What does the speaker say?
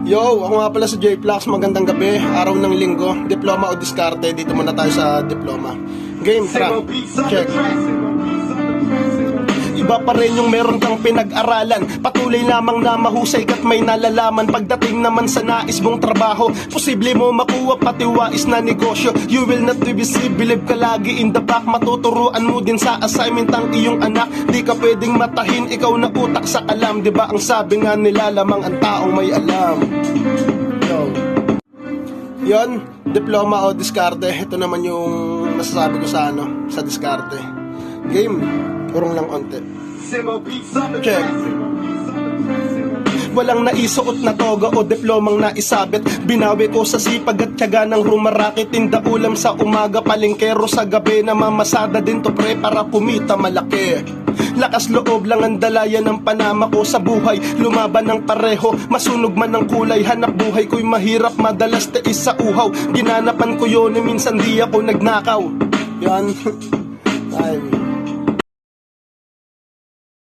Yo, ako nga pala si J-Flax, magandang gabi, araw ng linggo, diploma o diskarte, dito muna tayo sa diploma. Game, tara, check. Iba pa rin yung meron kang pinag-aralan, patuloy lamang na mahusay ka't may nalalaman. Pagdating naman sa nais mong trabaho, posible mo makuha pati wais na negosyo. You will not be busy, believe ka lagi in the back. Matuturuan mo din sa assignment ang iyong anak. Di ka pwedeng matahin, ikaw na utak sa alam. Diba ang sabi nga nila, lamang ang taong may alam. Yo. Yon, diploma o diskarte. Ito naman yung masasabi ko sa sa diskarte. Game, purong lang onte. Check. Walang naisuot na toga o diplomang naisabit. Binawi ko sa sipag at tiyaga ng rumarakit. Tinda ulam sa umaga, palengkero sa gabi. Namamasada din to pre para kumita malaki. Lakas loob lang ang dalaya ng panama ko sa buhay. Lumaban ng pareho, masunog man ng kulay. Hanap buhay ko'y mahirap, madalas tiis sa uhaw. Ginanapan ko yun, minsan di ako nagnakaw. Yan. Time.